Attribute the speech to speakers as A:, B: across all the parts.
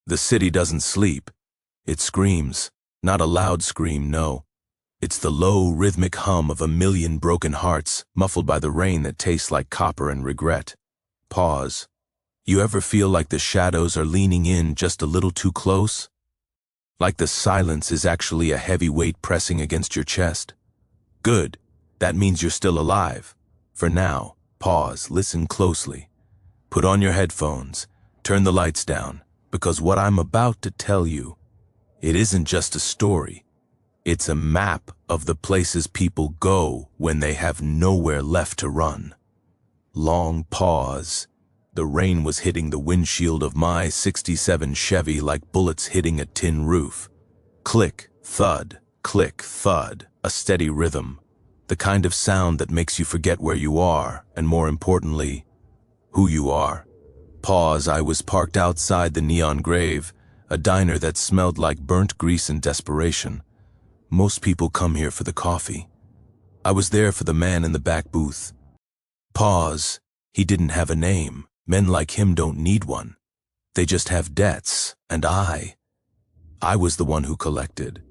A: The city doesn't sleep. It screams. Not a loud scream, no. It's the low, rhythmic hum of a million broken hearts, muffled by the rain that tastes like copper and regret. Pause. You ever feel like the shadows are leaning in just a little too close? Like the silence is actually a heavy weight pressing against your chest? Good. That means you're still alive. For now, pause, listen closely. Put on your headphones, turn the lights down, because what I'm about to tell you, it isn't just a story. It's a map of the places people go when they have nowhere left to run. Long pause. The rain was hitting the windshield of my '67 Chevy like bullets hitting a tin roof. Click, thud, a steady rhythm. The kind of sound that makes you forget where you are, and more importantly, who you are. Pause. I was parked outside the Neon Grave, a diner that smelled like burnt grease and desperation. Most people come here for the coffee. I was there for the man in the back booth. Pause. He didn't have a name. Men like him don't need one. They just have debts, and I was the one who collected.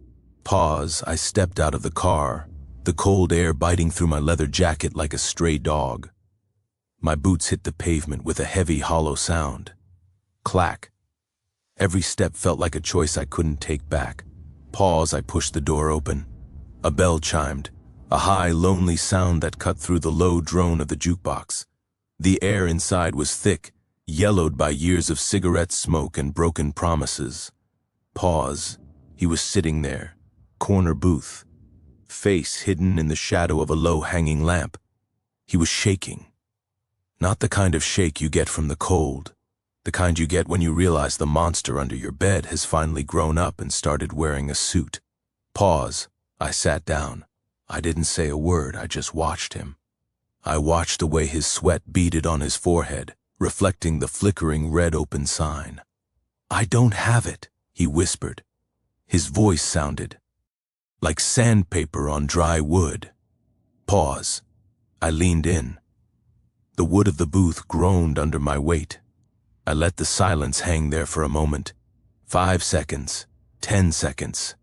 A: Pause. I stepped out of the car, the cold air biting through my leather jacket like a stray dog. My boots hit the pavement with a heavy, hollow sound. Clack. Every step felt like a choice I couldn't take back. Pause. I pushed the door open. A bell chimed, a high, lonely sound that cut through the low drone of the jukebox. The air inside was thick, yellowed by years of cigarette smoke and broken promises. Pause. He was sitting there, corner booth, face hidden in the shadow of a low-hanging lamp. He was shaking. Not the kind of shake you get from the cold, the kind you get when you realize the monster under your bed has finally grown up and started wearing a suit. Pause. I sat down. I didn't say a word, I just watched him. I watched the way his sweat beaded on his forehead, reflecting the flickering red open sign. "I don't have it," he whispered. His voice sounded like sandpaper on dry wood. Pause. I leaned in. The wood of the booth groaned under my weight. I let the silence hang there for a moment. 5 seconds, 10 seconds.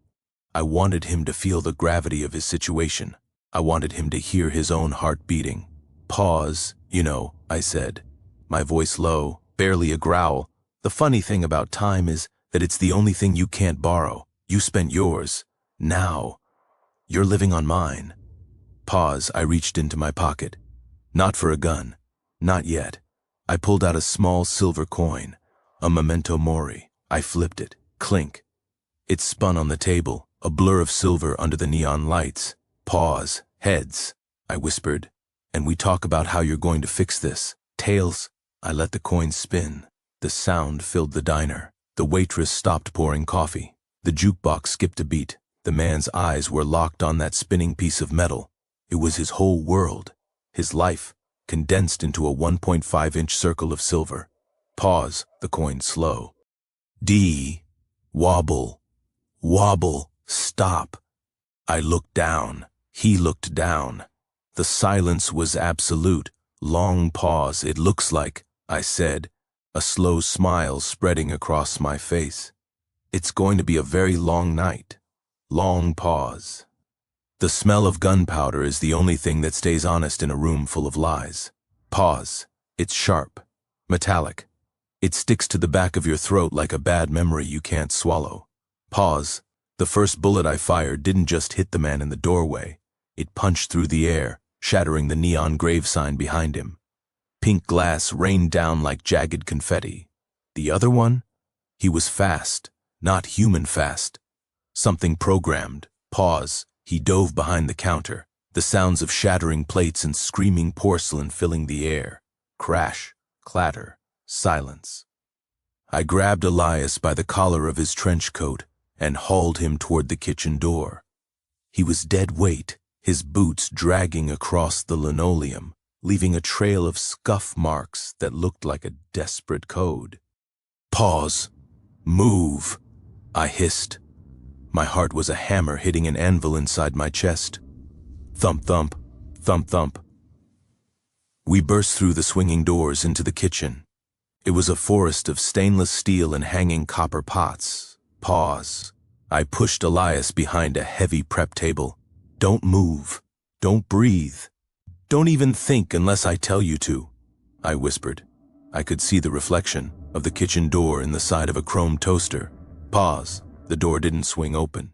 A: I wanted him to feel the gravity of his situation. I wanted him to hear his own heart beating. Pause. "You know," I said, my voice low, barely a growl. "The funny thing about time is that it's the only thing you can't borrow. You spent yours. Now, you're living on mine." Pause. I reached into my pocket. Not for a gun. Not yet. I pulled out a small silver coin, a memento mori. I flipped it. Clink. It spun on the table, a blur of silver under the neon lights. Pause. "Heads," I whispered, "and we talk about how you're going to fix this. Tails." I let the coin spin. The sound filled the diner. The waitress stopped pouring coffee. The jukebox skipped a beat. The man's eyes were locked on that spinning piece of metal. It was his whole world, his life, condensed into a 1.5-inch circle of silver. Pause. The coin slow. D. Wobble. Wobble. Stop. I looked down. He looked down. The silence was absolute. Long pause. "It looks like," I said, a slow smile spreading across my face. "It's going to be a very long night." Long pause. "The smell of gunpowder is the only thing that stays honest in a room full of lies." Pause. "It's sharp, metallic. It sticks to the back of your throat like a bad memory you can't swallow." Pause. The first bullet I fired didn't just hit the man in the doorway. It punched through the air, shattering the neon grave sign behind him. Pink glass rained down like jagged confetti. The other one? He was fast, not human fast. Something programmed. Pause. He dove behind the counter, the sounds of shattering plates and screaming porcelain filling the air. Crash, clatter, silence. I grabbed Elias by the collar of his trench coat and hauled him toward the kitchen door. He was dead weight, his boots dragging across the linoleum, leaving a trail of scuff marks that looked like a desperate code. "Pause. Move," I hissed. My heart was a hammer hitting an anvil inside my chest. Thump, thump, thump, thump. We burst through the swinging doors into the kitchen. It was a forest of stainless steel and hanging copper pots. Pause. I pushed Elias behind a heavy prep table. Don't move. Don't breathe. Don't even think unless I tell you to, I whispered. I could see the reflection of the kitchen door in the side of a chrome toaster. Pause. The door didn't swing open.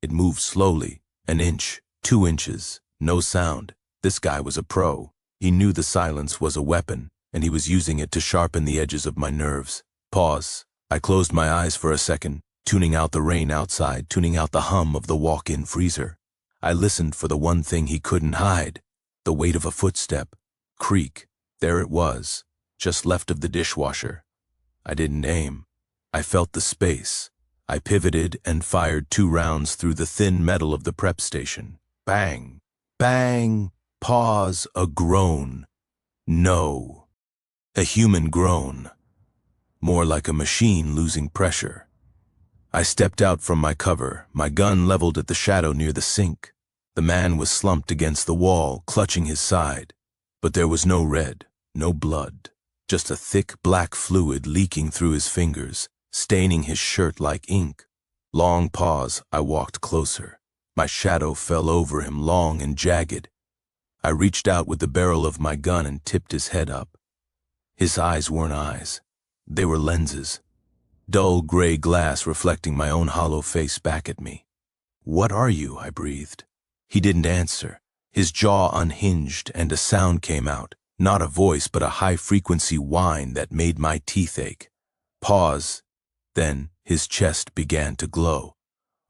A: It moved slowly, an inch, 2 inches, no sound. This guy was a pro. He knew the silence was a weapon, and he was using it to sharpen the edges of my nerves. Pause. I closed my eyes for a second, tuning out the rain outside, tuning out the hum of the walk-in freezer. I listened for the one thing he couldn't hide, the weight of a footstep. Creak. There it was, just left of the dishwasher. I didn't aim. I felt the space. I pivoted and fired 2 rounds through the thin metal of the prep station. Bang! Bang! Pause. A groan. No. A human groan. More like a machine losing pressure. I stepped out from my cover, my gun leveled at the shadow near the sink. The man was slumped against the wall, clutching his side. But there was no red, no blood, just a thick black fluid leaking through his fingers, staining his shirt like ink. Long pause. I walked closer. My shadow fell over him, long and jagged. I reached out with the barrel of my gun and tipped his head up. His eyes weren't eyes. They were lenses. Dull gray glass reflecting my own hollow face back at me. "What are you?" I breathed. He didn't answer. His jaw unhinged and a sound came out. Not a voice, but a high-frequency whine that made my teeth ache. Pause. Then his chest began to glow.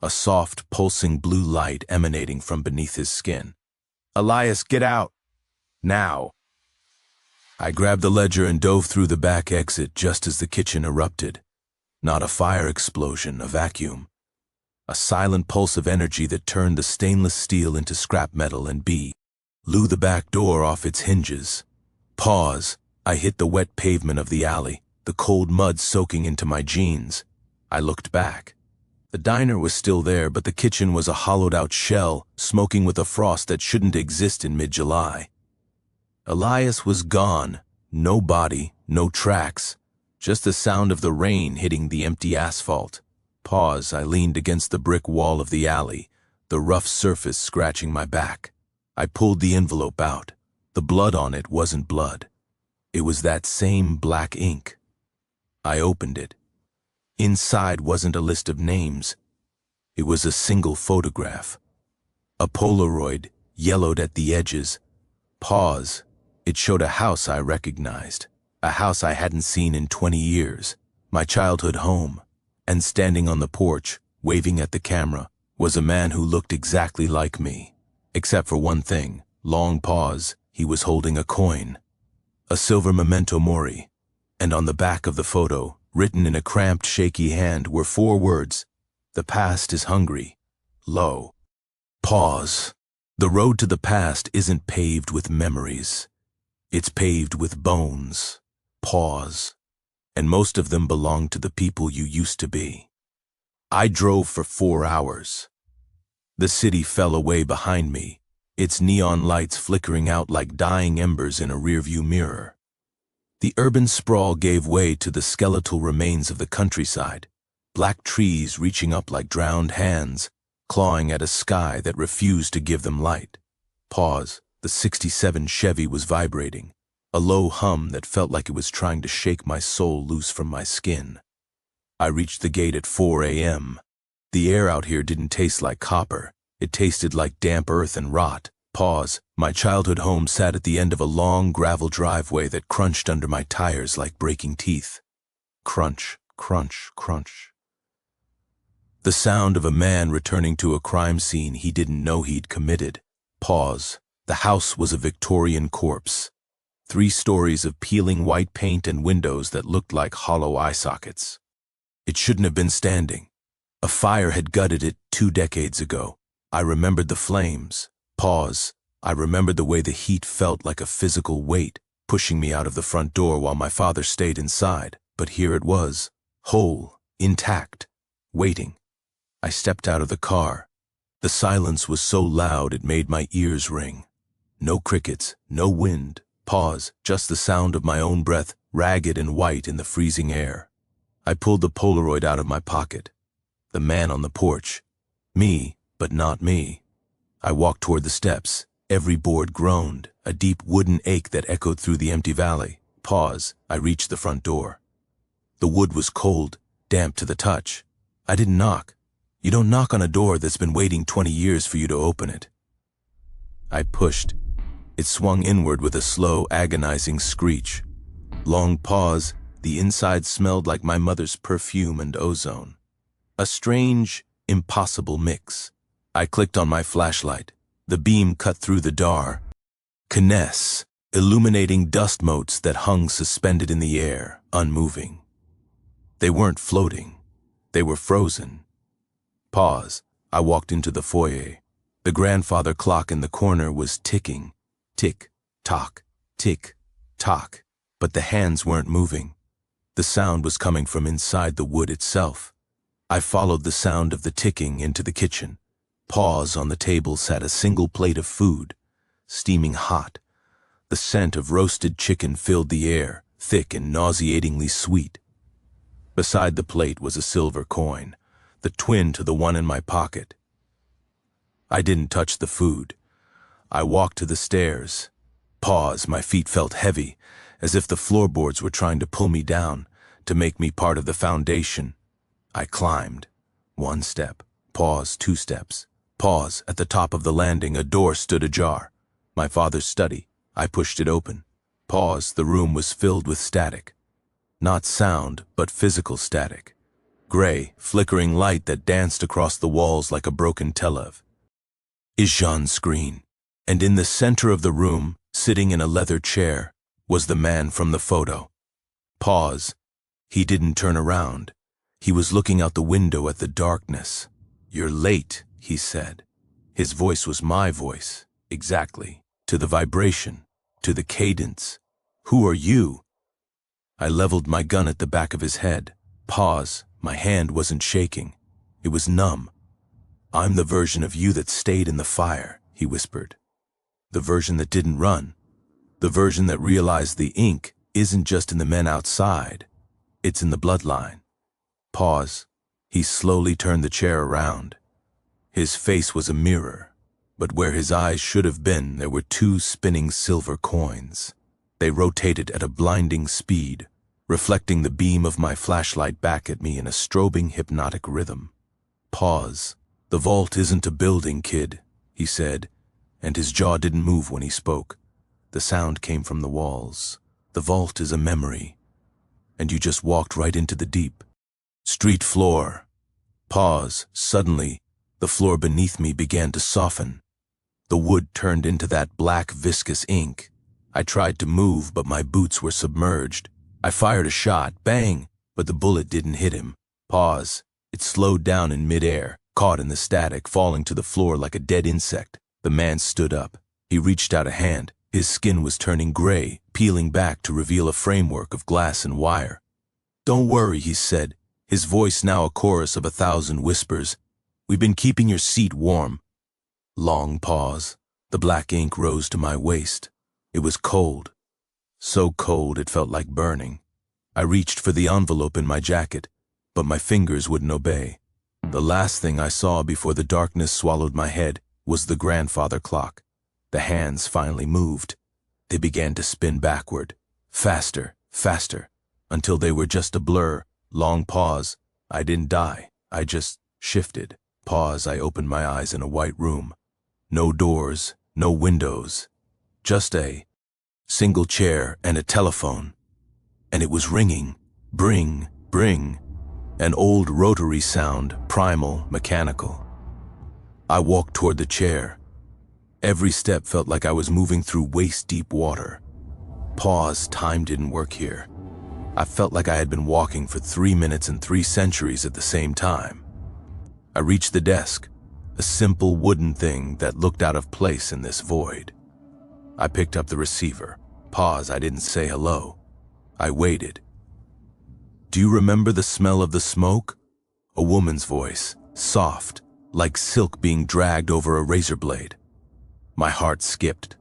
A: A soft, pulsing blue light emanating from beneath his skin. "Elias, get out! Now!" I grabbed the ledger and dove through the back exit just as the kitchen erupted. Not a fire explosion, a vacuum. A silent pulse of energy that turned the stainless steel into scrap metal and blew the back door off its hinges. Pause. I hit the wet pavement of the alley, the cold mud soaking into my jeans. I looked back. The diner was still there, but the kitchen was a hollowed-out shell, smoking with a frost that shouldn't exist in mid-July. Elias was gone. No body, no tracks. Just the sound of the rain hitting the empty asphalt. Pause. I leaned against the brick wall of the alley, the rough surface scratching my back. I pulled the envelope out. The blood on it wasn't blood. It was that same black ink. I opened it. Inside wasn't a list of names. It was a single photograph. A Polaroid, yellowed at the edges. Pause. It showed a house I recognized. A house I hadn't seen in 20 years. My childhood home. And standing on the porch, waving at the camera, was a man who looked exactly like me. Except for one thing. Long pause. He was holding a coin. A silver memento mori. And on the back of the photo, written in a cramped, shaky hand, were 4 words. "The past is hungry. Lo." Pause. The road to the past isn't paved with memories. It's paved with bones. Pause. And most of them belong to the people you used to be. I drove for 4 hours. The city fell away behind me, its neon lights flickering out like dying embers in a rearview mirror. The urban sprawl gave way to the skeletal remains of the countryside, black trees reaching up like drowned hands, clawing at a sky that refused to give them light. Pause. The '67 Chevy was vibrating, a low hum that felt like it was trying to shake my soul loose from my skin. I reached the gate at 4 a.m. The air out here didn't taste like copper. It tasted like damp earth and rot. Pause. My childhood home sat at the end of a long gravel driveway that crunched under my tires like breaking teeth. Crunch, crunch, crunch. The sound of a man returning to a crime scene he didn't know he'd committed. Pause. The house was a Victorian corpse. 3 stories of peeling white paint and windows that looked like hollow eye sockets. It shouldn't have been standing. A fire had gutted it 2 decades ago. I remembered the flames. Pause. I remembered the way the heat felt like a physical weight, pushing me out of the front door while my father stayed inside. But here it was, whole, intact, waiting. I stepped out of the car. The silence was so loud it made my ears ring. No crickets, no wind, Pause, just the sound of my own breath, ragged and white in the freezing air. I pulled the Polaroid out of my pocket. The man on the porch. Me, but not me. I walked toward the steps. Every board groaned, a deep wooden ache that echoed through the empty valley. Pause, I reached the front door. The wood was cold, damp to the touch. I didn't knock. You don't knock on a door that's been waiting 20 years for you to open it. I pushed. It swung inward with a slow, agonizing screech. Long pause, the inside smelled like my mother's perfume and ozone. A strange, impossible mix. I clicked on my flashlight. The beam cut through the darkness, illuminating dust motes that hung suspended in the air, unmoving. They weren't floating. They were frozen. Pause. I walked into the foyer. The grandfather clock in the corner was ticking. Tick-tock, tick-tock. But the hands weren't moving. The sound was coming from inside the wood itself. I followed the sound of the ticking into the kitchen. Pause. On the table sat a single plate of food, steaming hot. The scent of roasted chicken filled the air, thick and nauseatingly sweet. Beside the plate was a silver coin, the twin to the one in my pocket. I didn't touch the food. I walked to the stairs. Pause. My feet felt heavy, as if the floorboards were trying to pull me down, to make me part of the foundation. I climbed. 1 step. Pause. 2 steps. Pause. At the top of the landing, a door stood ajar. My father's study. I pushed it open. Pause. The room was filled with static. Not sound, but physical static. Gray, flickering light that danced across the walls like a broken telev. Ijan's screen. And in the center of the room, sitting in a leather chair, was the man from the photo. Pause. He didn't turn around. He was looking out the window at the darkness. "You're late," he said. His voice was my voice, exactly, to the vibration, to the cadence. "Who are you?" I leveled my gun at the back of his head. Pause. My hand wasn't shaking. It was numb. "I'm the version of you that stayed in the fire," he whispered. "The version that didn't run. The version that realized the ink isn't just in the men outside. It's in the bloodline." Pause. He slowly turned the chair around. His face was a mirror, but where his eyes should have been, there were 2 spinning silver coins. They rotated at a blinding speed, reflecting the beam of my flashlight back at me in a strobing hypnotic rhythm. Pause. "The vault isn't a building, kid," he said, and his jaw didn't move when he spoke. The sound came from the walls. "The vault is a memory, and you just walked right into the deep. Street floor." Pause. Suddenly, the floor beneath me began to soften. The wood turned into that black viscous ink. I tried to move, but my boots were submerged. I fired a shot, bang, but the bullet didn't hit him. Pause. It slowed down in midair, caught in the static, falling to the floor like a dead insect. The man stood up. He reached out a hand. His skin was turning gray, peeling back to reveal a framework of glass and wire. "Don't worry," he said, his voice now a chorus of 1,000 whispers. "We've been keeping your seat warm." Long pause. The black ink rose to my waist. It was cold. So cold it felt like burning. I reached for the envelope in my jacket, but my fingers wouldn't obey. The last thing I saw before the darkness swallowed my head was the grandfather clock. The hands finally moved. They began to spin backward, faster, faster, until they were just a blur. Long pause. I didn't die. I just shifted. Pause. I opened my eyes in a white room. No doors, no windows. Just a single chair and a telephone. And it was ringing. Bring, bring. An old rotary sound, primal, mechanical. I walked toward the chair. Every step felt like I was moving through waist-deep water. Pause. Time didn't work here. I felt like I had been walking for 3 minutes and 3 centuries at the same time. I reached the desk, a simple wooden thing that looked out of place in this void. I picked up the receiver. Pause. I didn't say hello. I waited. "Do you remember the smell of the smoke?" A woman's voice, soft, like silk being dragged over a razor blade. My heart skipped.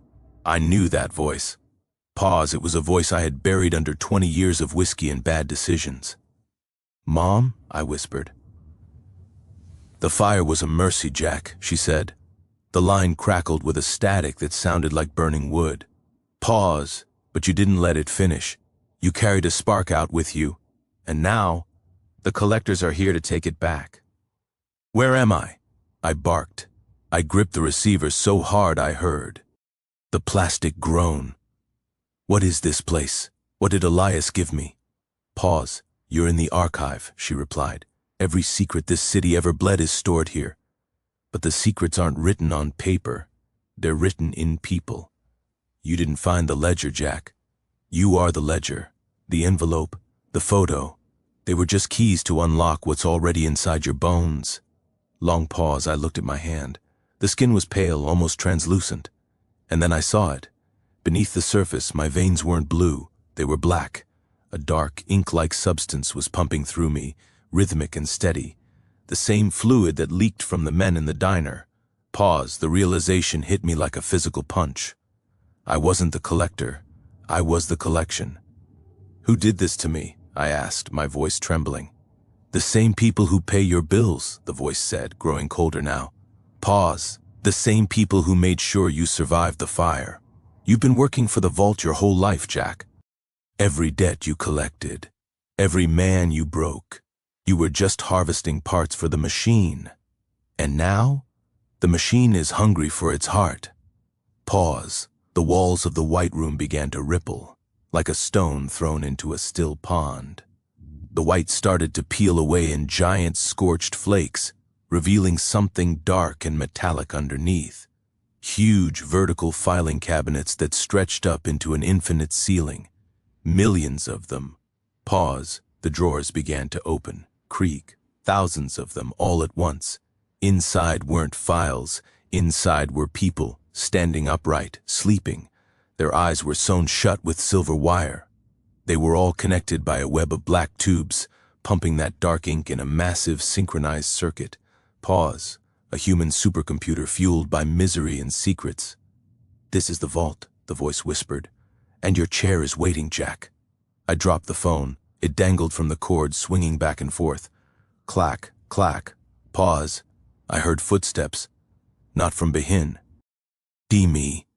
A: I knew that voice. Pause. It was a voice I had buried under 20 years of whiskey and bad decisions. "Mom?" I whispered. "The fire was a mercy, Jack," she said. The line crackled with a static that sounded like burning wood. "Pause, but you didn't let it finish. You carried a spark out with you, and now the collectors are here to take it back." "Where am I?" I barked. I gripped the receiver so hard I heard the plastic groan. "What is this place? What did Elias give me?" "Pause. You're in the archive," she replied. "Every secret this city ever bled is stored here. But the secrets aren't written on paper. They're written in people. You didn't find the ledger, Jack. You are the ledger. The envelope, the photo. They were just keys to unlock what's already inside your bones." Long pause. I looked at my hand. The skin was pale, almost translucent. And then I saw it. Beneath the surface, my veins weren't blue. They were black. A dark, ink-like substance was pumping through me, rhythmic and steady. The same fluid that leaked from the men in the diner. Pause. The realization hit me like a physical punch. I wasn't the collector. I was the collection. "Who did this to me?" I asked, my voice trembling. "The same people who pay your bills," the voice said, growing colder now. Pause. "The same people who made sure you survived the fire. You've been working for the vault your whole life, Jack. Every debt you collected, every man you broke, you were just harvesting parts for the machine. And now, the machine is hungry for its heart." Pause. The walls of the white room began to ripple, like a stone thrown into a still pond. The white started to peel away in giant scorched flakes, revealing something dark and metallic underneath. Huge vertical filing cabinets that stretched up into an infinite ceiling. Millions of them. Pause. The drawers began to open, creak. Thousands of them all at once. Inside weren't files. Inside were people, standing upright, sleeping. Their eyes were sewn shut with silver wire. They were all connected by a web of black tubes, pumping that dark ink in a massive synchronized circuit. Pause. A human supercomputer fueled by misery and secrets. "This is the vault," the voice whispered. "And your chair is waiting, Jack." I dropped the phone. It dangled from the cord, swinging back and forth. Clack, clack. Pause. I heard footsteps. Not from behind. Me.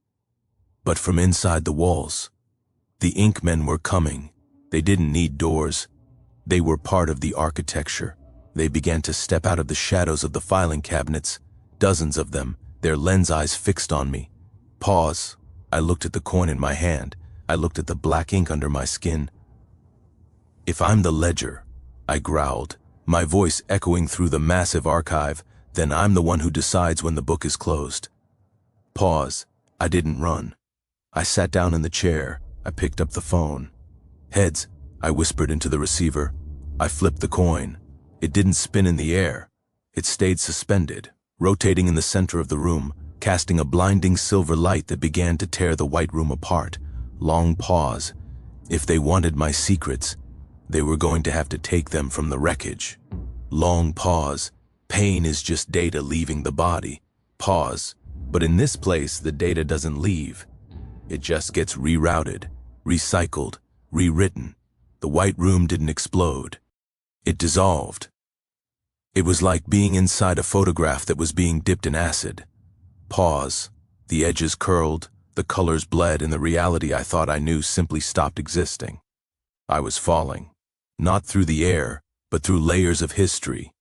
A: But from inside the walls. The Inkmen were coming. They didn't need doors. They were part of the architecture. They began to step out of the shadows of the filing cabinets, dozens of them, their lens eyes fixed on me. Pause. I looked at the coin in my hand. I looked at the black ink under my skin. "If I'm the ledger," I growled, my voice echoing through the massive archive, "then I'm the one who decides when the book is closed." Pause. I didn't run. I sat down in the chair. I picked up the phone. "Heads," I whispered into the receiver. I flipped the coin. It didn't spin in the air. It stayed suspended, rotating in the center of the room, casting a blinding silver light that began to tear the white room apart. Long pause. If they wanted my secrets, they were going to have to take them from the wreckage. Long pause. Pain is just data leaving the body. Pause. But in this place, the data doesn't leave. It just gets rerouted, recycled, rewritten. The white room didn't explode. It dissolved. It was like being inside a photograph that was being dipped in acid. Pause. The edges curled, the colors bled, and the reality I thought I knew simply stopped existing. I was falling. Not through the air, but through layers of history.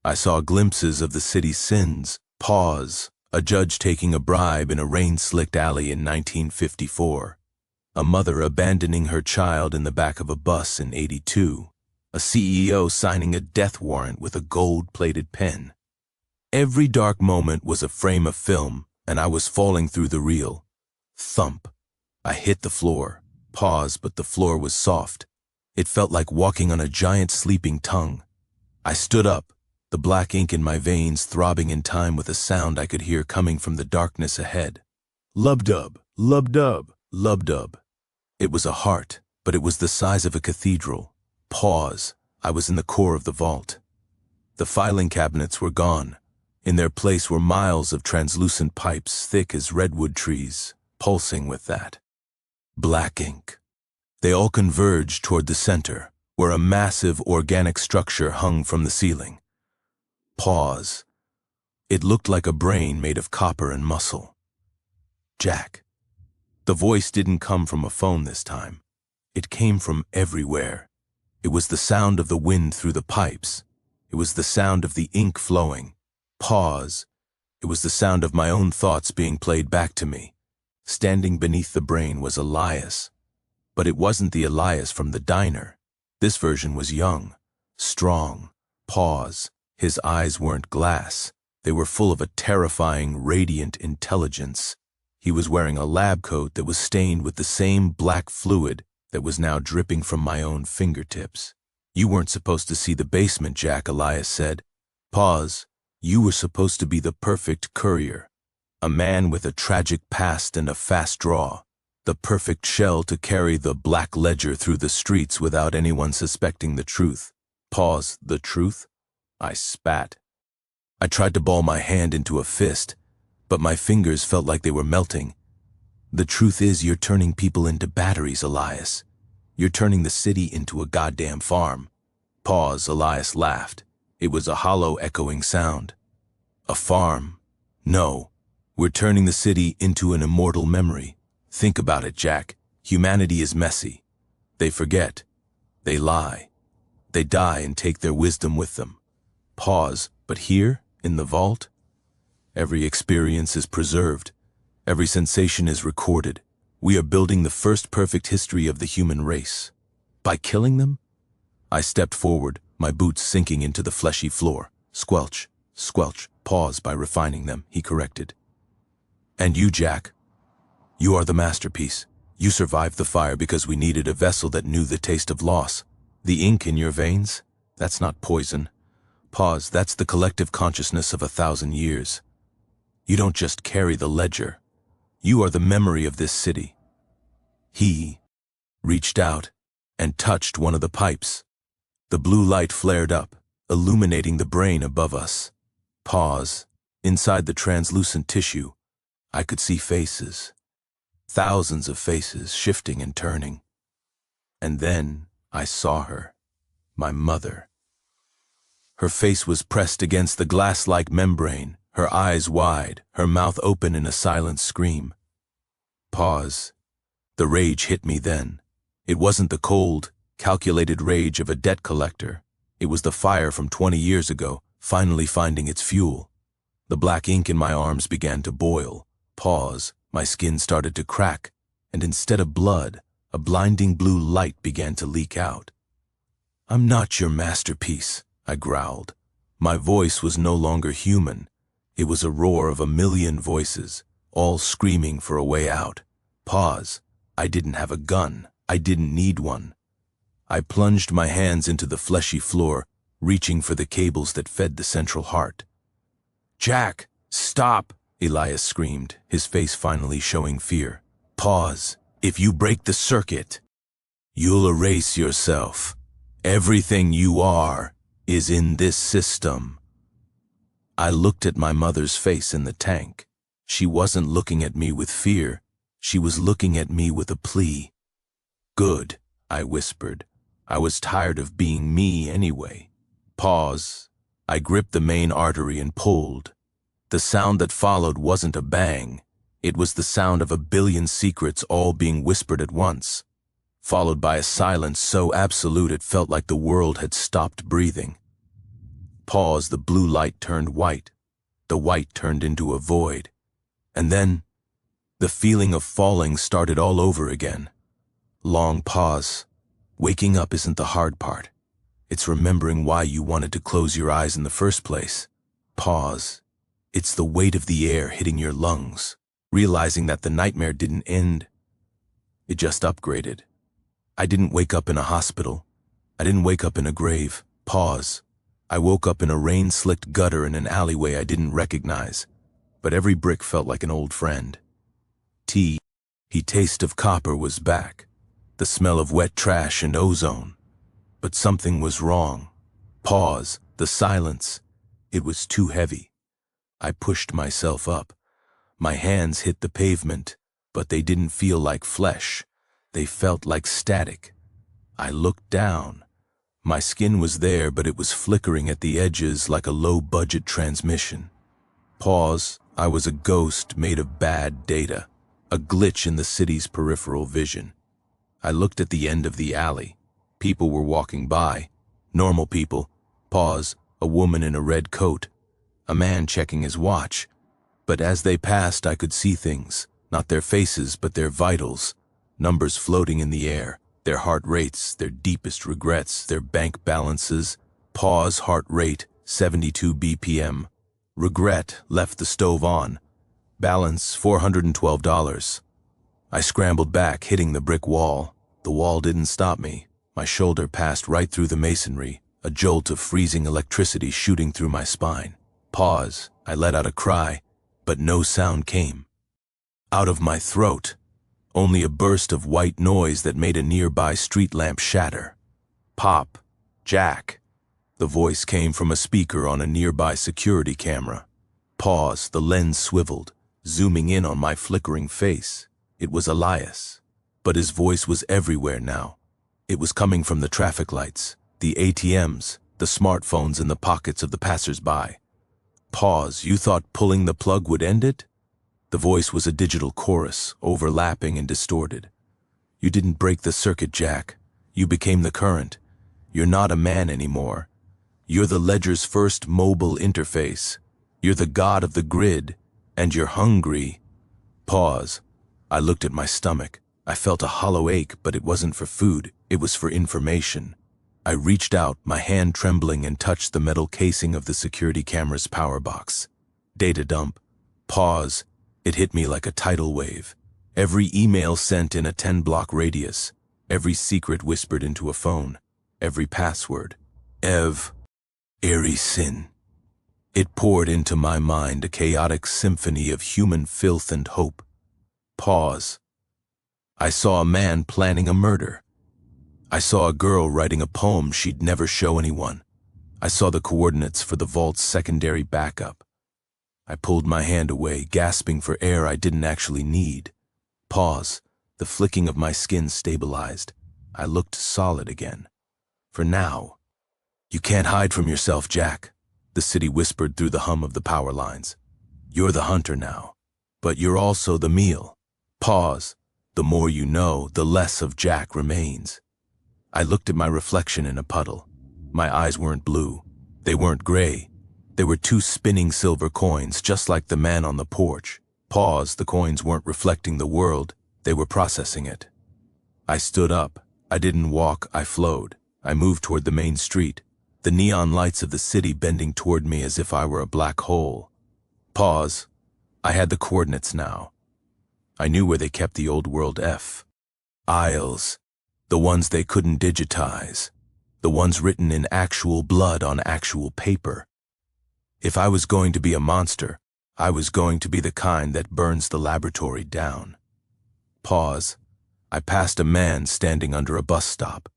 A: I saw glimpses of the city's sins. Pause. A judge taking a bribe in a rain-slicked alley in 1954. A mother abandoning her child in the back of a bus in '82. A CEO signing a death warrant with a gold-plated pen. Every dark moment was a frame of film, and I was falling through the reel. Thump. I hit the floor. Pause, but the floor was soft. It felt like walking on a giant sleeping tongue. I stood up, the black ink in my veins throbbing in time with a sound I could hear coming from the darkness ahead. Lub-dub, lub-dub, lub-dub. It was a heart, but it was the size of a cathedral. Pause. I was in the core of the vault. The filing cabinets were gone. In their place were miles of translucent pipes thick as redwood trees, pulsing with that. Black ink. They all converged toward the center, where a massive organic structure hung from the ceiling. Pause. It looked like a brain made of copper and muscle. Jack. The voice didn't come from a phone this time. It came from everywhere. It was the sound of the wind through the pipes. It was the sound of the ink flowing. Pause. It was the sound of my own thoughts being played back to me. Standing beneath the brain was Elias. But it wasn't the Elias from the diner. This version was young, strong. Pause. His eyes weren't glass. They were full of a terrifying, radiant intelligence. He was wearing a lab coat that was stained with the same black fluid that was now dripping from my own fingertips. You weren't supposed to see the basement, Jack, Elias said. Pause. You were supposed to be the perfect courier. A man with a tragic past and a fast draw. The perfect shell to carry the black ledger through the streets without anyone suspecting the truth. Pause. The truth? I spat. I tried to ball my hand into a fist, but my fingers felt like they were melting. The truth is, you're turning people into batteries, Elias. You're turning the city into a goddamn farm. Pause. Elias laughed. It was a hollow, echoing sound. A farm? No. We're turning the city into an immortal memory. Think about it, Jack. Humanity is messy. They forget. They lie. They die and take their wisdom with them. Pause. But here, in the vault, every experience is preserved. Every sensation is recorded. We are building the first perfect history of the human race. By killing them? I stepped forward, my boots sinking into the fleshy floor. Squelch, squelch, pause. By refining them, he corrected. And you, Jack, you are the masterpiece. You survived the fire because we needed a vessel that knew the taste of loss. The ink in your veins? That's not poison. Pause. That's the collective consciousness of 1,000 years. You don't just carry the ledger. You are the memory of this city. He reached out and touched one of the pipes. The blue light flared up, illuminating the brain above us. Pause. Inside the translucent tissue, I could see faces. Thousands of faces shifting and turning. And then I saw her, my mother. Her face was pressed against the glass-like membrane, her eyes wide, her mouth open in a silent scream. Pause. The rage hit me then. It wasn't the cold, calculated rage of a debt collector. It was the fire from 20 years ago, finally finding its fuel. The black ink in my arms began to boil. Pause. My skin started to crack, and instead of blood, a blinding blue light began to leak out. I'm not your masterpiece, I growled. My voice was no longer human. It was a roar of 1,000,000 voices, all screaming for a way out. Pause. I didn't have a gun. I didn't need one. I plunged my hands into the fleshy floor, reaching for the cables that fed the central heart. Jack, stop! Elias screamed, his face finally showing fear. Pause. If you break the circuit, you'll erase yourself. Everything you are is in this system. I looked at my mother's face in the tank. She wasn't looking at me with fear. She was looking at me with a plea. Good, I whispered. I was tired of being me anyway. Pause. I gripped the main artery and pulled. The sound that followed wasn't a bang. It was the sound of 1,000,000,000 secrets all being whispered at once, followed by a silence so absolute it felt like the world had stopped breathing. Pause. The blue light turned white. The white turned into a void. And then, the feeling of falling started all over again. Long pause. Waking up isn't the hard part. It's remembering why you wanted to close your eyes in the first place. Pause. It's the weight of the air hitting your lungs, realizing that the nightmare didn't end. It just upgraded. I didn't wake up in a hospital. I didn't wake up in a grave. Pause. I woke up in a rain-slicked gutter in an alleyway I didn't recognize, but every brick felt like an old friend. The taste of copper was back, the smell of wet trash and ozone. But something was wrong. Pause. The silence. It was too heavy. I pushed myself up. My hands hit the pavement, but they didn't feel like flesh. They felt like static. I looked down. My skin was there, but it was flickering at the edges like a low-budget transmission. Pause. I was a ghost made of bad data, a glitch in the city's peripheral vision. I looked at the end of the alley. People were walking by. Normal people. Pause. A woman in a red coat. A man checking his watch. But as they passed, I could see things. Not their faces, but their vitals. Numbers floating in the air. Their heart rates, their deepest regrets, their bank balances. Pause. Heart rate, 72 BPM. Regret, left the stove on. Balance, $412. I scrambled back, hitting the brick wall. The wall didn't stop me. My shoulder passed right through the masonry, a jolt of freezing electricity shooting through my spine. Pause. I let out a cry, but no sound came. Out of my throat, only a burst of white noise that made a nearby street lamp shatter. Pop. Jack. The voice came from a speaker on a nearby security camera. Pause. The lens swiveled, zooming in on my flickering face. It was Elias. But his voice was everywhere now. It was coming from the traffic lights, the ATMs, the smartphones in the pockets of the passers-by. Pause. You thought pulling the plug would end it? The voice was a digital chorus, overlapping and distorted. You didn't break the circuit, Jack. You became the current. You're not a man anymore. You're the ledger's first mobile interface. You're the god of the grid, and you're hungry. Pause. I looked at my stomach. I felt a hollow ache, but it wasn't for food. It was for information. I reached out, my hand trembling, and touched the metal casing of the security camera's power box. Data dump. Pause. It hit me like a tidal wave. Every email sent in a 10-block radius. Every secret whispered into a phone. Every password. Airy sin. It poured into my mind, a chaotic symphony of human filth and hope. Pause. I saw a man planning a murder. I saw a girl writing a poem she'd never show anyone. I saw the coordinates for the vault's secondary backup. I pulled my hand away, gasping for air I didn't actually need. Pause. The flicking of my skin stabilized. I looked solid again. For now. You can't hide from yourself, Jack, the city whispered through the hum of the power lines. You're the hunter now, but you're also the meal. Pause. The more you know, the less of Jack remains. I looked at my reflection in a puddle. My eyes weren't blue. They weren't gray. They were two spinning silver coins, just like the man on the porch. Pause. The coins weren't reflecting the world. They were processing it. I stood up. I didn't walk, I flowed. I moved toward the main street, the neon lights of the city bending toward me as if I were a black hole. Pause. I had the coordinates now. I knew where they kept the old world aisles, the ones they couldn't digitize, the ones written in actual blood on actual paper. If I was going to be a monster, I was going to be the kind that burns the laboratory down. Pause. I passed a man standing under a bus stop.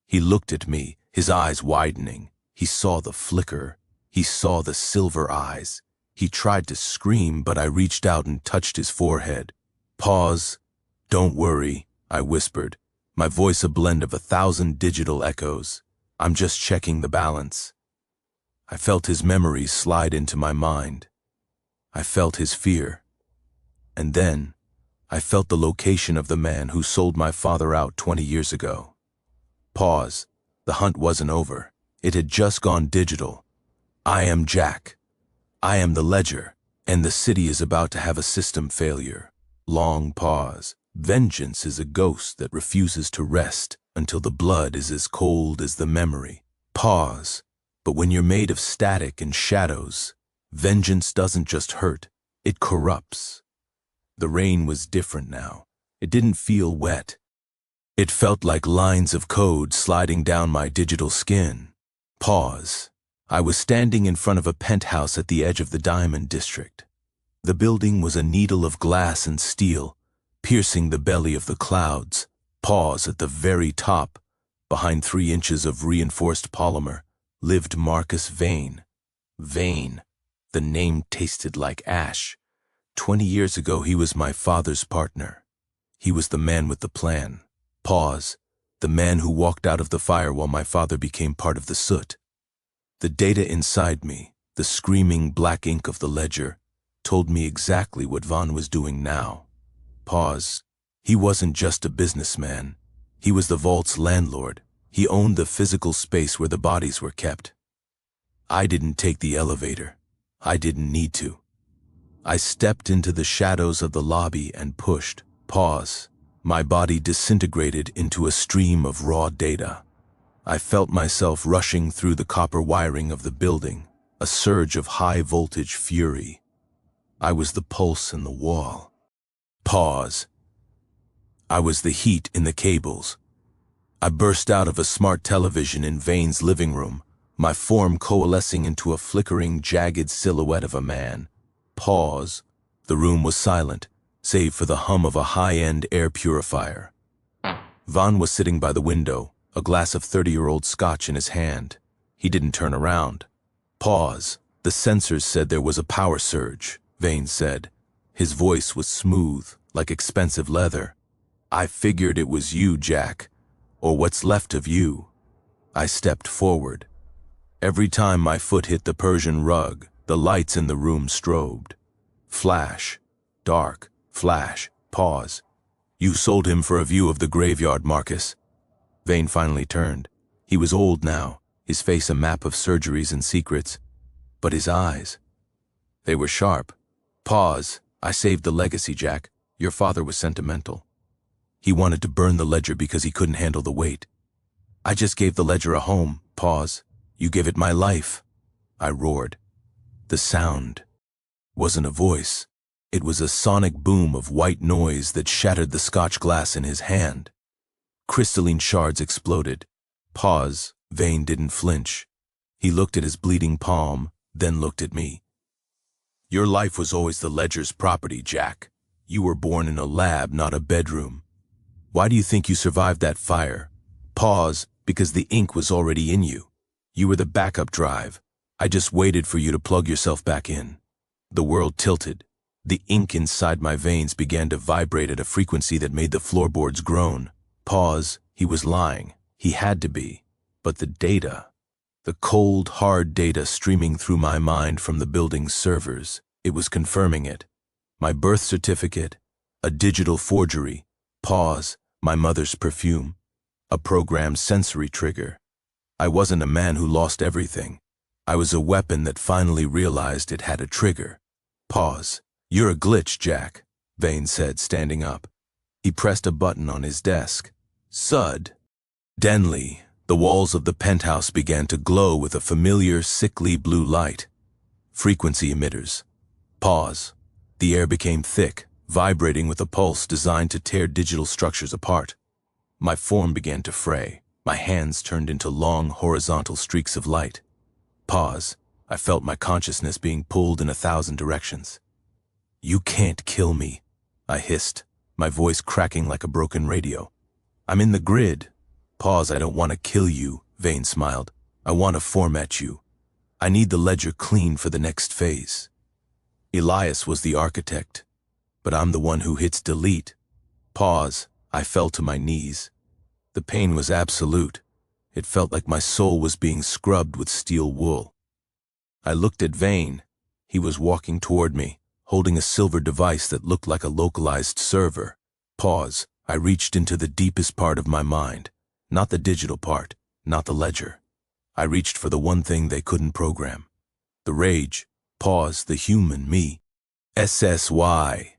A: He looked at me, his eyes widening. He saw the flicker. He saw the silver eyes. He tried to scream, but I reached out and touched his forehead. Pause. Don't worry, I whispered, my voice a blend of 1,000 digital echoes. I'm just checking the balance. I felt his memories slide into my mind. I felt his fear. And then, I felt the location of the man who sold my father out 20 years ago. Pause. The hunt wasn't over. It had just gone digital. I am Jack. I am the ledger, and the city is about to have a system failure. Long pause. Vengeance is a ghost that refuses to rest until the blood is as cold as the memory. Pause. But when you're made of static and shadows, vengeance doesn't just hurt, it corrupts. The rain was different now. It didn't feel wet. It felt like lines of code sliding down my digital skin. Pause. I was standing in front of a penthouse at the edge of the Diamond District. The building was a needle of glass and steel, piercing the belly of the clouds. Pause. At the very top, behind 3 inches of reinforced polymer, lived Marcus Vane. Vane. The name tasted like ash. 20 years ago, he was my father's partner. He was the man with the plan. Pause. The man who walked out of the fire while my father became part of the soot. The data inside me, the screaming black ink of the ledger, told me exactly what Vaughn was doing now. Pause. He wasn't just a businessman. He was the vault's landlord. He owned the physical space where the bodies were kept. I didn't take the elevator. I didn't need to. I stepped into the shadows of the lobby and pushed pause. My body disintegrated into a stream of raw data. I felt myself rushing through the copper wiring of the building, a surge of high-voltage fury. I was the pulse in the wall. Pause. I was the heat in the cables. I burst out of a smart television in Vane's living room, my form coalescing into a flickering, jagged silhouette of a man. Pause. The room was silent, save for the hum of a high-end air purifier. Vaughn was sitting by the window, a glass of 30-year-old scotch in his hand. He didn't turn around. Pause. The sensors said there was a power surge, Vane said. His voice was smooth, like expensive leather. I figured it was you, Jack, or what's left of you. I stepped forward. Every time my foot hit the Persian rug, the lights in the room strobed. Flash. Dark. Flash. Pause. You sold him for a view of the graveyard, Marcus. Vane finally turned. He was old now, his face a map of surgeries and secrets. But his eyes, they were sharp. Pause. I saved the legacy, Jack. Your father was sentimental. He wanted to burn the ledger because he couldn't handle the weight. I just gave the ledger a home. Pause. You gave it my life. I roared. The sound wasn't a voice. It was a sonic boom of white noise that shattered the scotch glass in his hand. Crystalline shards exploded. Pause. Vane didn't flinch. He looked at his bleeding palm, then looked at me. Your life was always the ledger's property, Jack. You were born in a lab, not a bedroom. Why do you think you survived that fire? Pause. Because the ink was already in you. You were the backup drive. I just waited for you to plug yourself back in. The world tilted. The ink inside my veins began to vibrate at a frequency that made the floorboards groan. Pause. He was lying. He had to be. But the data, the cold, hard data streaming through my mind from the building's servers, it was confirming it. My birth certificate, a digital forgery. Pause. My mother's perfume, a programmed sensory trigger. I wasn't a man who lost everything. I was a weapon that finally realized it had a trigger. Pause. You're a glitch, Jack, Vane said, standing up. He pressed a button on his desk. Sud. Denly, the walls of the penthouse began to glow with a familiar, sickly blue light. Frequency emitters. Pause. The air became thick, vibrating with a pulse designed to tear digital structures apart. My form began to fray. My hands turned into long, horizontal streaks of light. Pause. I felt my consciousness being pulled in 1,000 directions. You can't kill me, I hissed, my voice cracking like a broken radio. I'm in the grid. Pause. I don't want to kill you, Vane smiled. I want to format you. I need the ledger clean for the next phase. Elias was the architect, but I'm the one who hits delete. Pause. I fell to my knees. The pain was absolute. It felt like my soul was being scrubbed with steel wool. I looked at Vane. He was walking toward me, holding a silver device that looked like a localized server. Pause. I reached into the deepest part of my mind. Not the digital part, not the ledger. I reached for the one thing they couldn't program. The rage. Pause. The human me. SSY.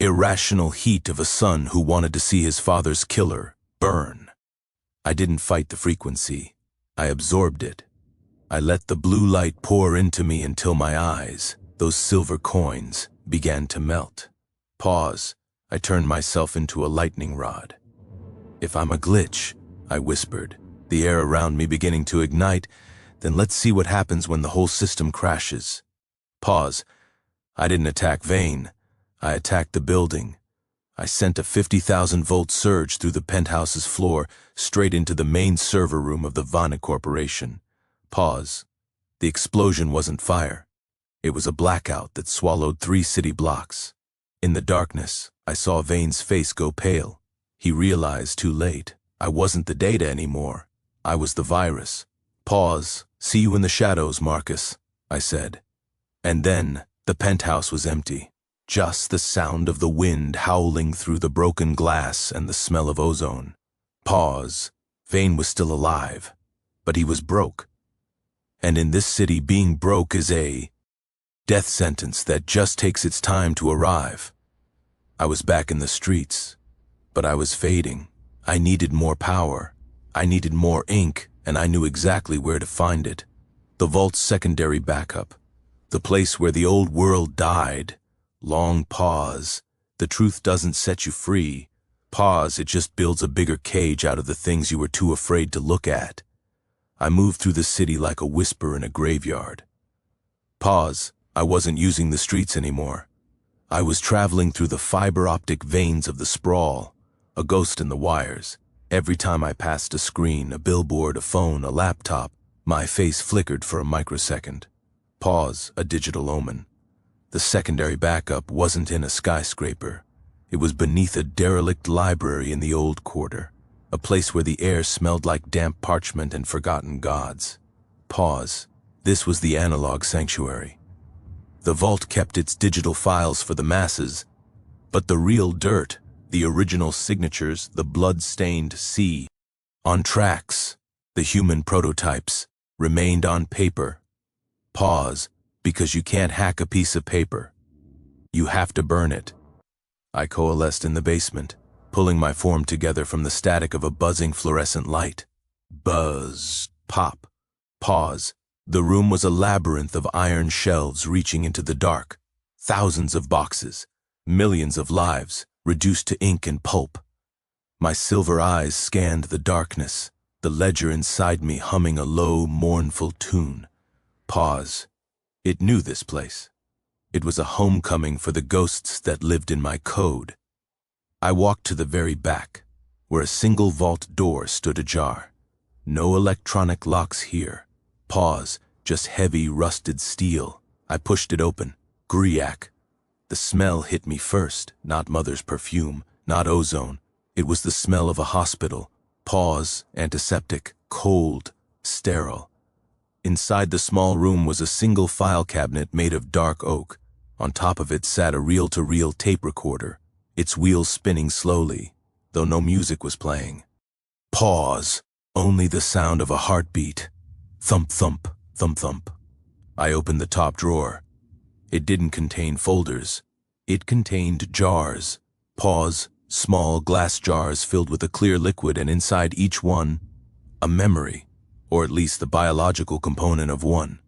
A: Irrational heat of a son who wanted to see his father's killer burn. I didn't fight the frequency. I absorbed it. I let the blue light pour into me until my eyes, those silver coins, began to melt. Pause. I turned myself into a lightning rod. If I'm a glitch, I whispered, the air around me beginning to ignite, then let's see what happens when the whole system crashes. Pause. I didn't attack Vane. I attacked the building. I sent a 50,000-volt surge through the penthouse's floor straight into the main server room of the Vana Corporation. Pause. The explosion wasn't fire. It was a blackout that swallowed 3 city blocks. In the darkness, I saw Vane's face go pale. He realized too late. I wasn't the data anymore. I was the virus. Pause. See you in the shadows, Marcus, I said. And then the penthouse was empty. Just the sound of the wind howling through the broken glass and the smell of ozone. Pause. Vane was still alive, but he was broke. And in this city, being broke is a death sentence that just takes its time to arrive. I was back in the streets, but I was fading. I needed more power. I needed more ink, and I knew exactly where to find it. The vault's secondary backup. The place where the old world died. Long pause. The truth doesn't set you free. Pause, it just builds a bigger cage out of the things you were too afraid to look at. I moved through the city like a whisper in a graveyard. Pause, I wasn't using the streets anymore. I was traveling through the fiber-optic veins of the sprawl, a ghost in the wires. Every time I passed a screen, a billboard, a phone, a laptop, my face flickered for a microsecond. Pause, a digital omen. The secondary backup wasn't in a skyscraper. It was beneath a derelict library in the old quarter, a place where the air smelled like damp parchment and forgotten gods. Pause. This was the analog sanctuary. The vault kept its digital files for the masses, but the real dirt, the original signatures, the blood-stained C, on tracks, the human prototypes, remained on paper. Pause, because you can't hack a piece of paper. You have to burn it. I coalesced in the basement, pulling my form together from the static of a buzzing fluorescent light. Buzz. Pop. Pause. The room was a labyrinth of iron shelves reaching into the dark. Thousands of boxes. Millions of lives, reduced to ink and pulp. My silver eyes scanned the darkness, the ledger inside me humming a low, mournful tune. Pause. It knew this place. It was a homecoming for the ghosts that lived in my code. I walked to the very back, where a single vault door stood ajar. No electronic locks here. Pause, just heavy, rusted steel. I pushed it open. Griac. The smell hit me first, not mother's perfume, not ozone. It was the smell of a hospital. Pause, antiseptic, cold, sterile. Inside the small room was a single file cabinet made of dark oak. On top of it sat a reel-to-reel tape recorder, its wheels spinning slowly, though no music was playing. Pause. Only the sound of a heartbeat. Thump, thump, thump, thump. I opened the top drawer. It didn't contain folders. It contained jars. Pause. Small glass jars filled with a clear liquid, and inside each one, a memory, or at least the biological component of one.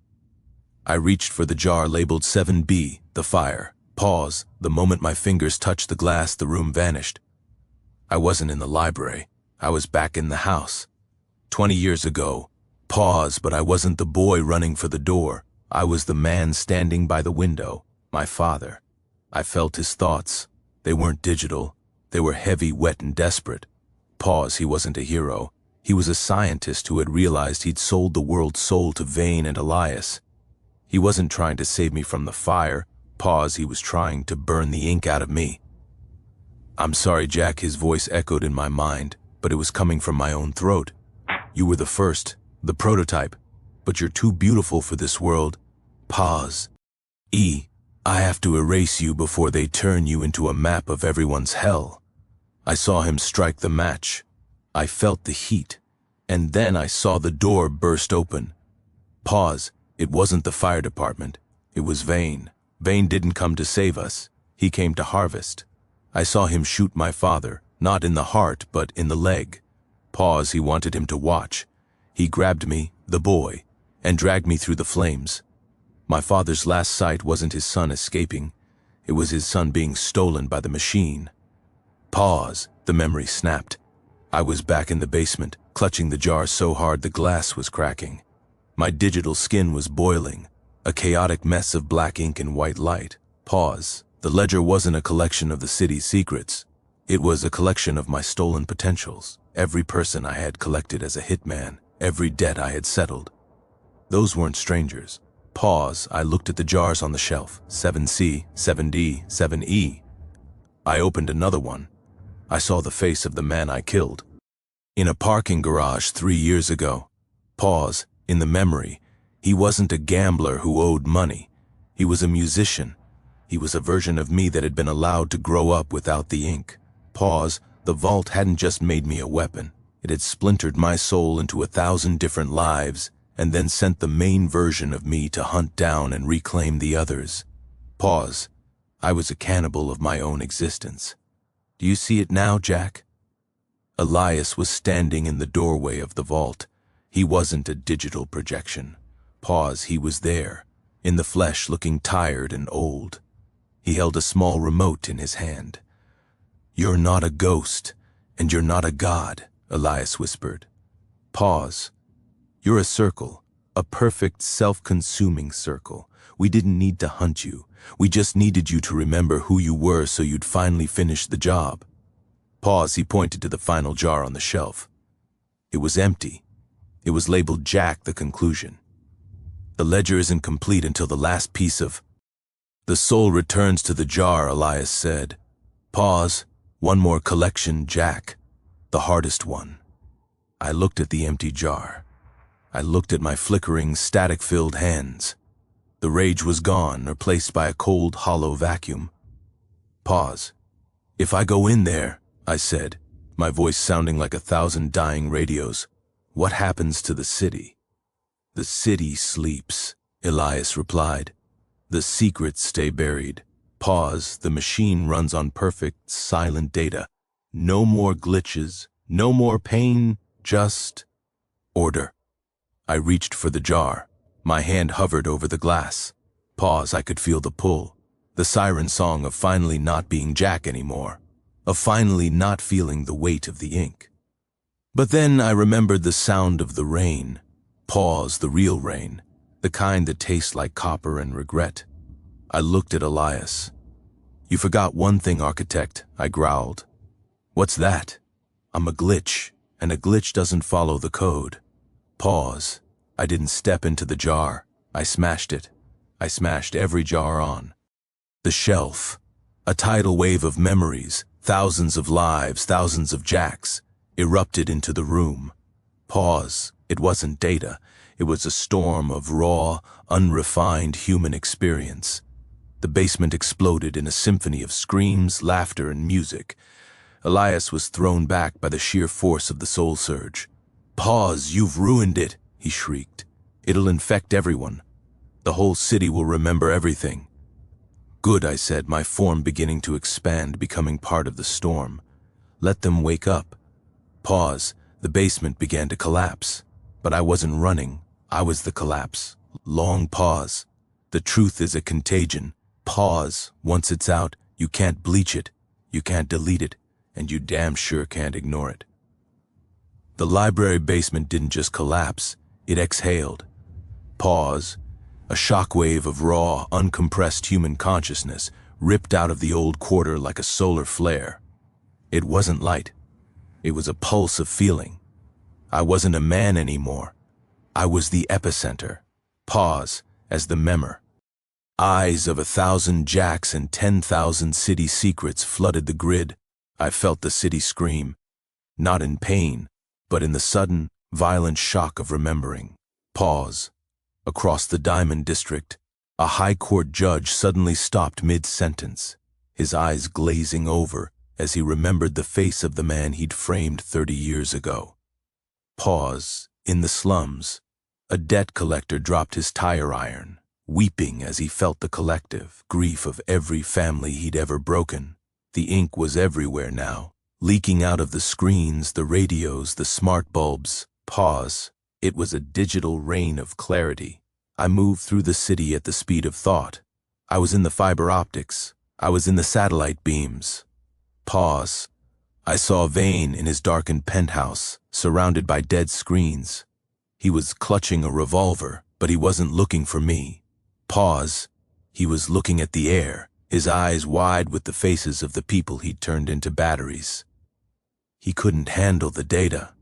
A: I reached for the jar labeled 7B, the fire. Pause. The moment my fingers touched the glass, the room vanished. I wasn't in the library. I was back in the house. 20 years ago. Pause, but I wasn't the boy running for the door. I was the man standing by the window, my father. I felt his thoughts. They weren't digital. They were heavy, wet, and desperate. Pause, he wasn't a hero. He was a scientist who had realized he'd sold the world's soul to Vane and Elias. He wasn't trying to save me from the fire. Pause, he was trying to burn the ink out of me. I'm sorry, Jack, his voice echoed in my mind, but it was coming from my own throat. You were the first, the prototype, but you're too beautiful for this world. Pause. I have to erase you before they turn you into a map of everyone's hell. I saw him strike the match. I felt the heat, and then I saw the door burst open. Pause. It wasn't the fire department. It was Vane. Vane didn't come to save us. He came to harvest. I saw him shoot my father, not in the heart, but in the leg. Pause. He wanted him to watch. He grabbed me, the boy, and dragged me through the flames. My father's last sight wasn't his son escaping. It was his son being stolen by the machine. Pause. The memory snapped. I was back in the basement, clutching the jar so hard the glass was cracking. My digital skin was boiling, a chaotic mess of black ink and white light. Pause. The ledger wasn't a collection of the city's secrets. It was a collection of my stolen potentials. Every person I had collected as a hitman, every debt I had settled. Those weren't strangers. Pause. I looked at the jars on the shelf. 7C, 7D, 7E. I opened another one. I saw the face of the man I killed. In a parking garage 3 years ago. Pause. In the memory. He wasn't a gambler who owed money. He was a musician. He was a version of me that had been allowed to grow up without the ink. Pause. The vault hadn't just made me a weapon. It had splintered my soul into 1,000 different lives, and then sent the main version of me to hunt down and reclaim the others. Pause. I was a cannibal of my own existence. Do you see it now, Jack? Elias was standing in the doorway of the vault. He wasn't a digital projection. Pause. He was there, in the flesh, looking tired and old. He held a small remote in his hand. "You're not a ghost, and you're not a god," Elias whispered. Pause. "You're a circle, a perfect, self-consuming circle. We didn't need to hunt you. We just needed you to remember who you were so you'd finally finish the job." Pause. He pointed to the final jar on the shelf. It was empty. It was labeled Jack, the conclusion. "The ledger isn't complete until the last piece of—" "The soul returns to the jar," Elias said. Pause. "One more collection, Jack. The hardest one." I looked at the empty jar. I looked at my flickering, static-filled hands. The rage was gone, replaced by a cold, hollow vacuum. Pause. "If I go in there," I said, my voice sounding like 1,000 dying radios, "what happens to the city?" "The city sleeps," Elias replied. "The secrets stay buried." Pause. "The machine runs on perfect, silent data. No more glitches, no more pain, just order." I reached for the jar. My hand hovered over the glass. Pause. I could feel the pull. The siren song of finally not being Jack anymore. Of finally not feeling the weight of the ink. But then I remembered the sound of the rain. Pause. The real rain. The kind that tastes like copper and regret. I looked at Elias. "You forgot one thing, architect," I growled. "What's that?" "I'm a glitch, and a glitch doesn't follow the code." Pause. I didn't step into the jar. I smashed it. I smashed every jar on the shelf. A tidal wave of memories, thousands of lives, thousands of Jacks, erupted into the room. Pause. It wasn't data. It was a storm of raw, unrefined human experience. The basement exploded in a symphony of screams, laughter, and music. Elias was thrown back by the sheer force of the soul surge. "Pause, you've ruined it," he shrieked. "It'll infect everyone. The whole city will remember everything." "Good," I said, my form beginning to expand, becoming part of the storm. "Let them wake up." Pause. The basement began to collapse. But I wasn't running. I was the collapse. Long pause. "The truth is a contagion." Pause. "Once it's out, you can't bleach it, you can't delete it, and you damn sure can't ignore it." The library basement didn't just collapse, it exhaled. Pause. A shockwave of raw, uncompressed human consciousness ripped out of the old quarter like a solar flare. It wasn't light. It was a pulse of feeling. I wasn't a man anymore. I was the epicenter. Pause. As the memor. Eyes of 1,000 Jacks and 10,000 city secrets flooded the grid. I felt the city scream. Not in pain, but in the sudden, violent shock of remembering. Pause. Across the Diamond District, a high court judge suddenly stopped mid-sentence, his eyes glazing over as he remembered the face of the man he'd framed 30 years ago. Pause. In the slums, a debt collector dropped his tire iron, weeping as he felt the collective grief of every family he'd ever broken. The ink was everywhere now, leaking out of the screens, the radios, the smart bulbs. Pause. It was a digital rain of clarity. I moved through the city at the speed of thought. I was in the fiber optics. I was in the satellite beams. Pause. I saw Vane in his darkened penthouse, surrounded by dead screens. He was clutching a revolver, but he wasn't looking for me. Pause. He was looking at the air, his eyes wide with the faces of the people he'd turned into batteries. He couldn't handle the data.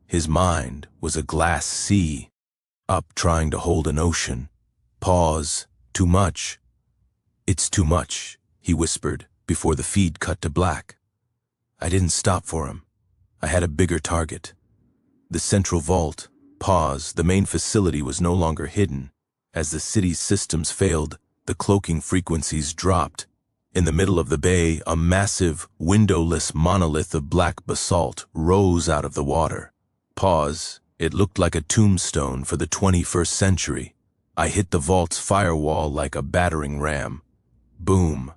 A: His mind was a glass sea, up trying to hold an ocean. Pause. Too much. "It's too much," he whispered before the feed cut to black. I didn't stop for him. I had a bigger target. The central vault. Pause. The main facility was no longer hidden. As the city's systems failed, the cloaking frequencies dropped. In the middle of the bay, a massive, windowless monolith of black basalt rose out of the water. Pause. It looked like a tombstone for the 21st century. I hit the vault's firewall like a battering ram. Boom.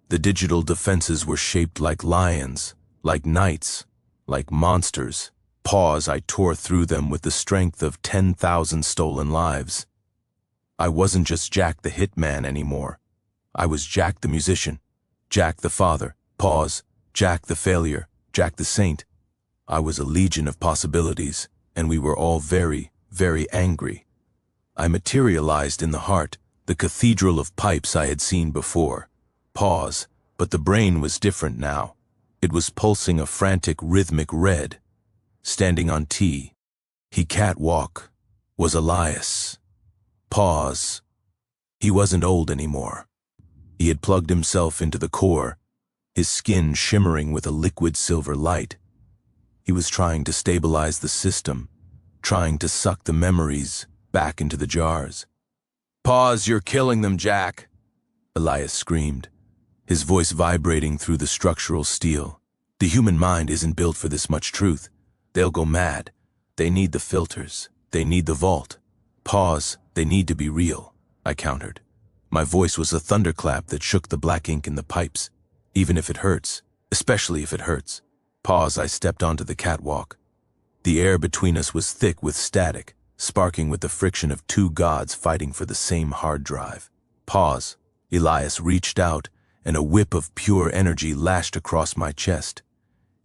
A: The digital defenses were shaped like lions, like knights, like monsters. Pause. I tore through them with the strength of 10,000 stolen lives. I wasn't just Jack the hitman anymore. I was Jack the musician, Jack the father. Pause. Jack the failure, Jack the saint. I was a legion of possibilities, and we were all very, very angry. I materialized in the heart, the cathedral of pipes I had seen before. Pause. But the brain was different now. It was pulsing a frantic rhythmic red. Standing on T, he catwalk, was Elias. Pause. He wasn't old anymore. He had plugged himself into the core, his skin shimmering with a liquid silver light. He was trying to stabilize the system, trying to suck the memories back into the jars. Pause, you're killing them, Jack, Elias screamed, his voice vibrating through the structural steel. The human mind isn't built for this much truth. They'll go mad. They need the filters. They need the vault. Pause. They need to be real, I countered. My voice was a thunderclap that shook the black ink in the pipes. Even if it hurts, especially if it hurts. Pause. I stepped onto the catwalk. The air between us was thick with static, sparking with the friction of two gods fighting for the same hard drive. Pause. Elias reached out, and a whip of pure energy lashed across my chest.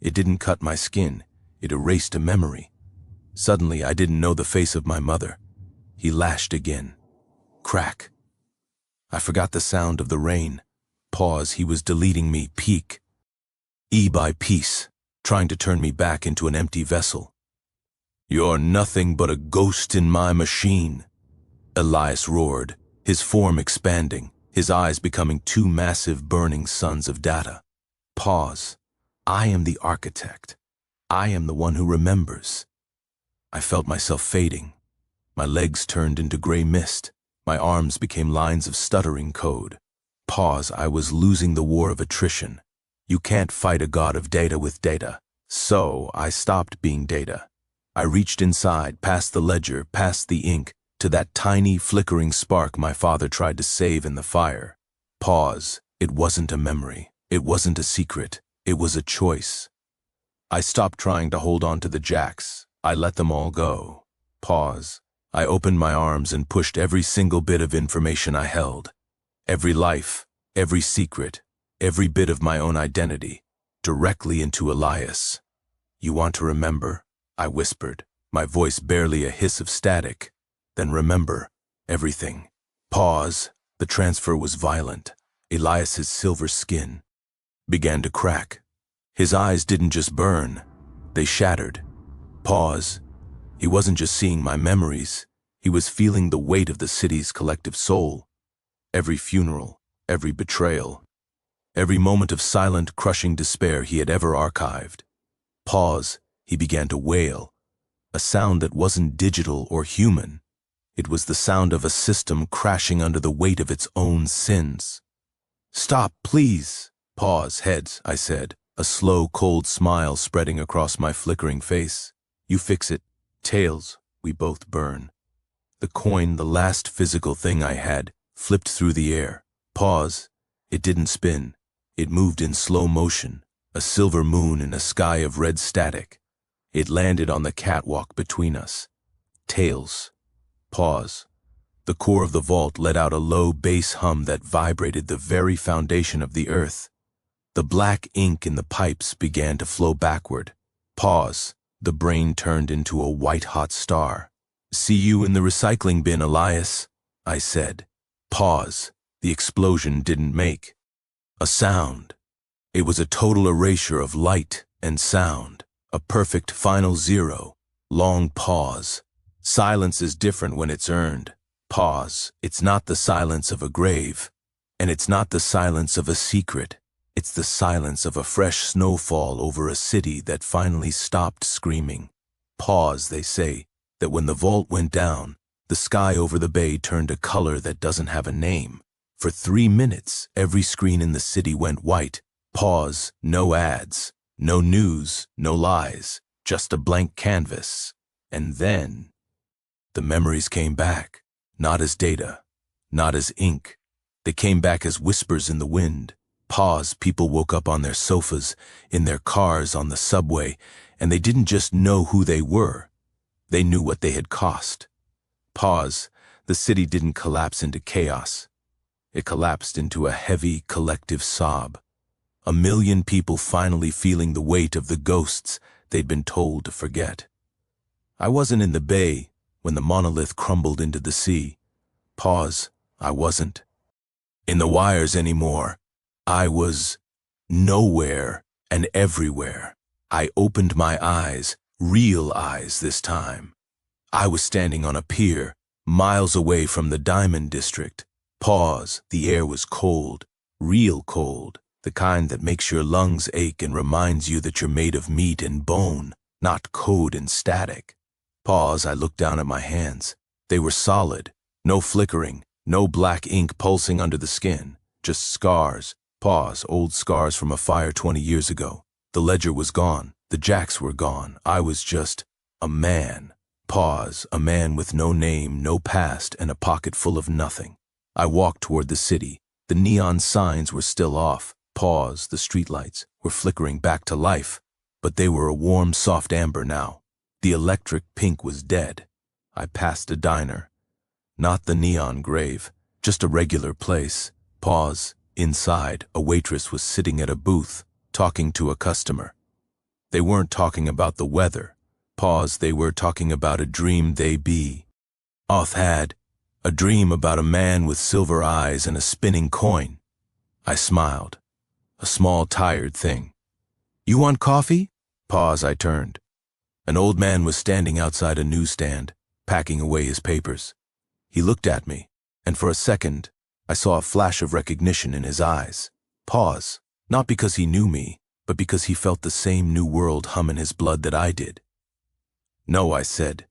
A: It didn't cut my skin. It erased a memory. Suddenly, I didn't know the face of my mother. He lashed again. Crack. I forgot the sound of the rain. Pause. He was deleting me. Peak. E by piece, trying to turn me back into an empty vessel. You're nothing but a ghost in my machine, Elias roared, his form expanding, his eyes becoming two massive burning suns of data. Pause. I am the architect. I am the one who remembers. I felt myself fading. My legs turned into gray mist. My arms became lines of stuttering code. Pause. I was losing the war of attrition. You can't fight a god of data with data. So I stopped being data. I reached inside, past the ledger, past the ink, to that tiny, flickering spark my father tried to save in the fire. Pause. It wasn't a memory. It wasn't a secret. It was a choice. I stopped trying to hold on to the jacks. I let them all go. Pause. I opened my arms and pushed every single bit of information I held. Every life, every secret, every bit of my own identity, directly into Elias. You want to remember? I whispered, my voice barely a hiss of static. Then remember everything. Pause. The transfer was violent. Elias's silver skin began to crack. His eyes didn't just burn, they shattered. Pause. He wasn't just seeing my memories, he was feeling the weight of the city's collective soul. Every funeral, every betrayal, every moment of silent, crushing despair he had ever archived. Pause. He began to wail, a sound that wasn't digital or human. It was the sound of a system crashing under the weight of its own sins. Stop, please. Pause. Heads, I said, a slow, cold smile spreading across my flickering face. You fix it. Tails, we both burn. The coin, the last physical thing I had, flipped through the air. Pause. It didn't spin. It moved in slow motion, a silver moon in a sky of red static. It landed on the catwalk between us. Tails. Pause. The core of the vault let out a low bass hum that vibrated the very foundation of the earth. The black ink in the pipes began to flow backward. Pause. The brain turned into a white-hot star. See you in the recycling bin, Elias, I said. Pause. The explosion didn't make a sound. It was a total erasure of light and sound. A perfect final zero. Long pause. Silence is different when it's earned. Pause. It's not the silence of a grave, and it's not the silence of a secret. It's the silence of a fresh snowfall over a city that finally stopped screaming. Pause, they say, that when the vault went down, the sky over the bay turned a color that doesn't have a name. For 3 minutes, every screen in the city went white. Pause, no ads, no news, no lies, just a blank canvas. And then, the memories came back, not as data, not as ink. They came back as whispers in the wind. Pause, people woke up on their sofas, in their cars, on the subway, and they didn't just know who they were. They knew what they had cost. Pause, the city didn't collapse into chaos. It collapsed into a heavy, collective sob. 1 million people finally feeling the weight of the ghosts they'd been told to forget. I wasn't in the bay when the monolith crumbled into the sea. Pause, I wasn't in the wires anymore. I was nowhere and everywhere. I opened my eyes, real eyes this time. I was standing on a pier, miles away from the Diamond District. Pause, the air was cold, real cold, the kind that makes your lungs ache and reminds you that you're made of meat and bone, not code and static. Pause, I looked down at my hands. They were solid, no flickering, no black ink pulsing under the skin, just scars. Pause, old scars from a fire 20 years ago. The ledger was gone, the jacks were gone. I was just a man. Pause, a man with no name, no past, and a pocket full of nothing. I walked toward the city. The neon signs were still off. Pause, the streetlights were flickering back to life, but they were a warm, soft amber now. The electric pink was dead. I passed a diner. Not the neon grave, just a regular place. Pause, inside, a waitress was sitting at a booth, talking to a customer. They weren't talking about the weather. Pause, they were talking about a dream they be. Oth had a dream about a man with silver eyes and a spinning coin. I smiled. A small, tired thing. You want coffee? Pause, I turned. An old man was standing outside a newsstand, packing away his papers. He looked at me, and for a second, I saw a flash of recognition in his eyes. Pause, not because he knew me, but because he felt the same new world hum in his blood that I did. No, I said.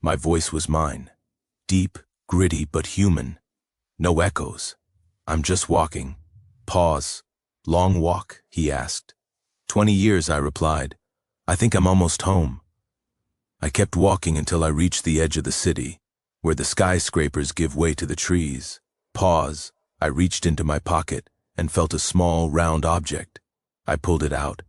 A: My voice was mine. Deep, gritty, but human. No echoes. I'm just walking. Pause. Long walk, he asked. 20 years, I replied. I think I'm almost home. I kept walking until I reached the edge of the city, where the skyscrapers give way to the trees. Pause. I reached into my pocket and felt a small, round object. I pulled it out.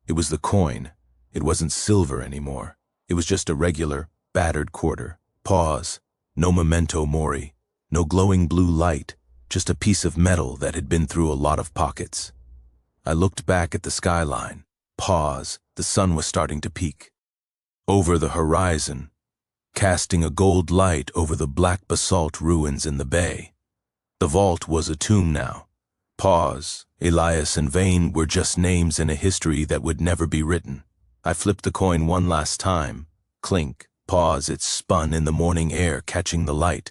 A: It was the coin. It wasn't silver anymore. It was just a regular, battered quarter. Pause. No memento mori. No glowing blue light. Just a piece of metal that had been through a lot of pockets. I looked back at the skyline. Pause. The sun was starting to peak. Over the horizon, casting a gold light over the black basalt ruins in the bay. The vault was a tomb now. Pause. Elias and Vane were just names in a history that would never be written. I flipped the coin one last time. Clink. Pause. It spun in the morning air, catching the light.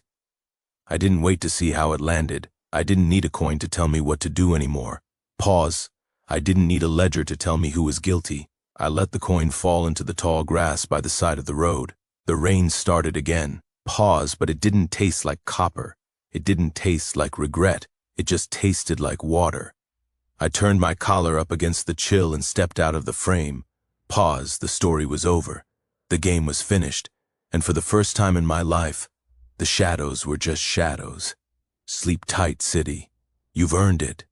A: I didn't wait to see how it landed. I didn't need a coin to tell me what to do anymore. Pause. I didn't need a ledger to tell me who was guilty. I let the coin fall into the tall grass by the side of the road. The rain started again. Pause, but it didn't taste like copper. It didn't taste like regret. It just tasted like water. I turned my collar up against the chill and stepped out of the frame. Pause, the story was over. The game was finished, and for the first time in my life, the shadows were just shadows. Sleep tight, city. You've earned it.